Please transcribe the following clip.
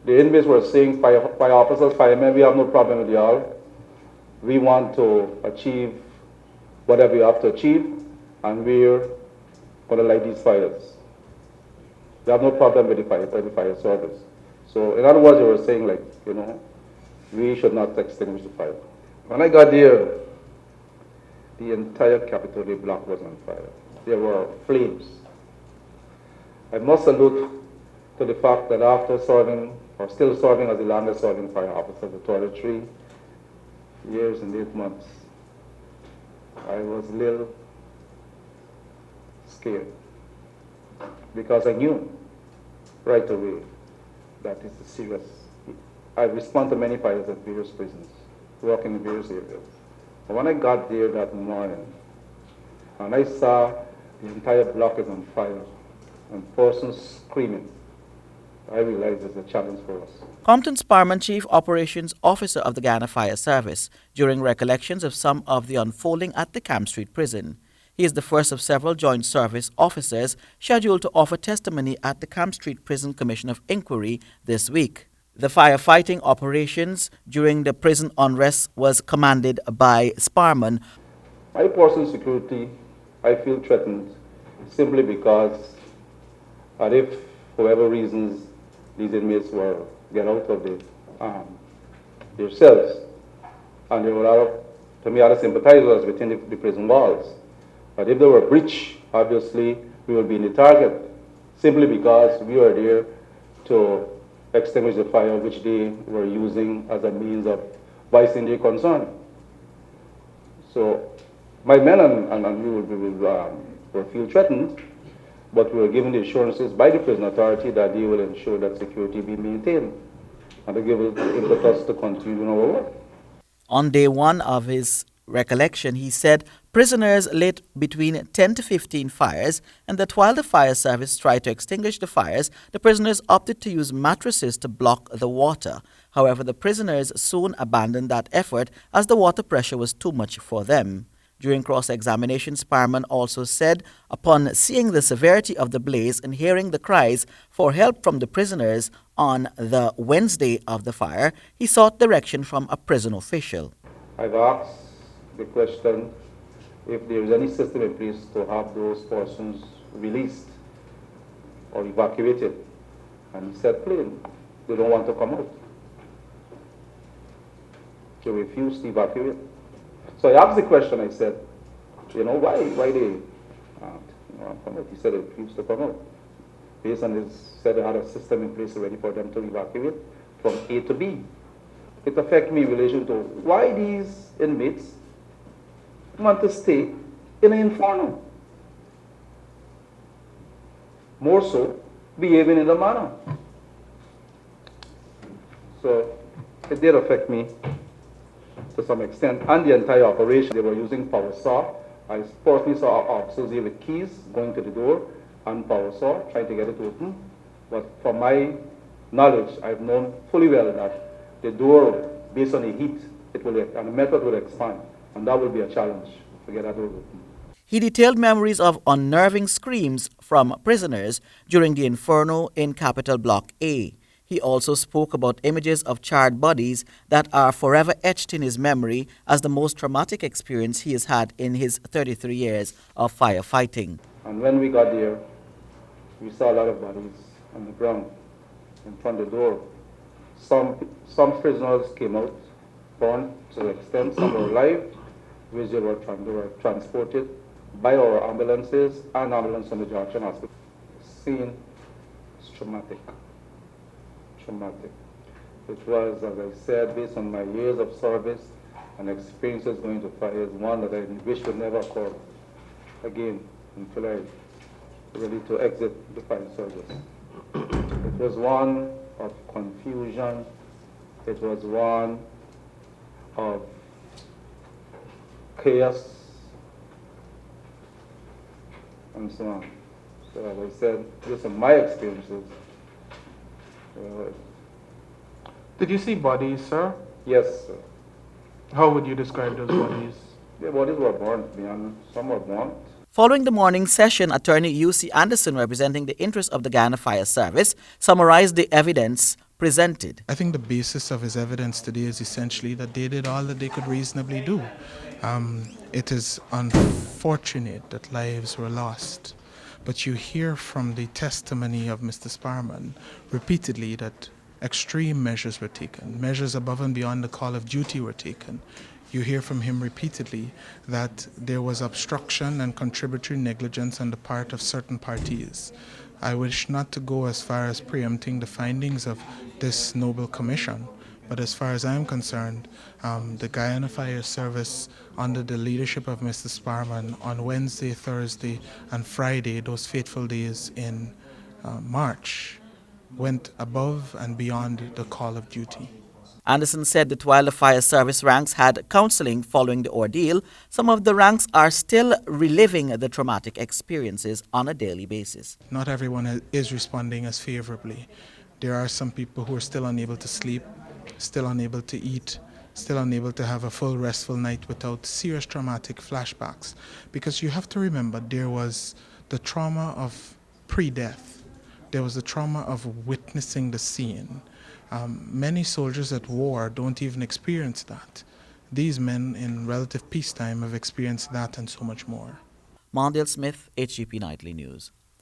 The inmates were saying, fire officers, firemen, we have no problem with y'all. We want to achieve whatever we have to achieve, and we're going to light these fires. We have no problem with the fire service. So in other words, they were saying, like, we should not extinguish the fire. When I got there, the entire Capitol block was on fire. There were flames. I must salute to the fact that after serving, or still serving as the longest serving fire officer for 23 years and 8 months, I was a little scared because I knew right away that it's a serious. I respond to many fires at various prisons, working in various areas. But when I got there that morning, and I saw the entire block is on fire, and persons screaming, I realized it's a challenge for us. Compton's Fireman Chief Operations Officer of the Ghana Fire Service during recollections of some of the unfolding at the Camp Street Prison. He is the first of several joint service officers scheduled to offer testimony at the Camp Street Prison Commission of Inquiry this week. The firefighting operations during the prison unrest was commanded by Sparman. My personal security, I feel threatened simply because, if for whatever reasons these inmates were get out of their cells, and there were a lot of, to me, other sympathizers within the prison walls. But if they were breached, obviously we would be in the target, simply because we were there to extinguish the fire which they were using as a means of voicing their concern. So my men and we will feel threatened, but we were given the assurances by the prison authority that they will ensure that security be maintained, and they give us the impetus to continue in our work. On day one of his recollection, he said prisoners lit between 10 to 15 fires, and that while the fire service tried to extinguish the fires, the prisoners opted to use mattresses to block the water. However, the prisoners soon abandoned that effort as the water pressure was too much for them. During cross-examination, Sparman also said upon seeing the severity of the blaze and hearing the cries for help from the prisoners on the Wednesday of the fire, he sought direction from a prison official. I've asked the question if there is any system in place to have those persons released or evacuated. And he said plain, they don't want to come out. They refuse to evacuate. So I asked the question, I said, why they come out? He said they refused to come out. Based on this, said they had a system in place ready for them to evacuate from A to B. It affects me in relation to why these inmates want to stay in an inferno. More so, behaving in the manner. So it did affect me to some extent, and the entire operation. They were using power saw. I personally saw officers here with keys going to the door and power saw, trying to get it open. But from my knowledge, I've known fully well that the door, based on the heat, and the method will expand, and that will be a challenge to get that door open. He detailed memories of unnerving screams from prisoners during the inferno in Capitol Block A. He also spoke about images of charred bodies that are forever etched in his memory as the most traumatic experience he has had in his 33 years of firefighting. And when we got there, we saw a lot of bodies on the ground in front of the door. Some prisoners came out burned to the extent some were alive, which they were transported by our ambulances and ambulance from the Junction Hospital. The scene is traumatic. It was, as I said, based on my years of service and experiences going to fires, one that I wish would never occur again until I ready to exit the fire service. It was one of confusion. It was one of chaos and so on. So as I said, these are my experiences. Did you see bodies, sir? Yes, sir. How would you describe those bodies? The bodies were burnt, and some were burnt. Following the morning session, attorney U.C. Anderson, representing the interests of the Ghana Fire Service, summarized the evidence presented. I think the basis of his evidence today is essentially that they did all that they could reasonably do. It is unfortunate that lives were lost, but you hear from the testimony of Mr. Sparman repeatedly that extreme measures were taken, measures above and beyond the call of duty were taken. You hear from him repeatedly that there was obstruction and contributory negligence on the part of certain parties. I wish not to go as far as preempting the findings of this noble commission, but as far as I'm concerned, the Guyana Fire Service, under the leadership of Mr. Sparman, on Wednesday, Thursday, and Friday, those fateful days in March, went above and beyond the call of duty. Anderson said that while the fire service ranks had counseling following the ordeal, some of the ranks are still reliving the traumatic experiences on a daily basis. Not everyone is responding as favorably. There are some people who are still unable to sleep, still unable to eat, still unable to have a full restful night without serious traumatic flashbacks. Because you have to remember, there was the trauma of pre-death. There was the trauma of witnessing the scene. Many soldiers at war don't even experience that. These men in relative peacetime have experienced that and so much more. Mondale Smith, HGP Nightly News.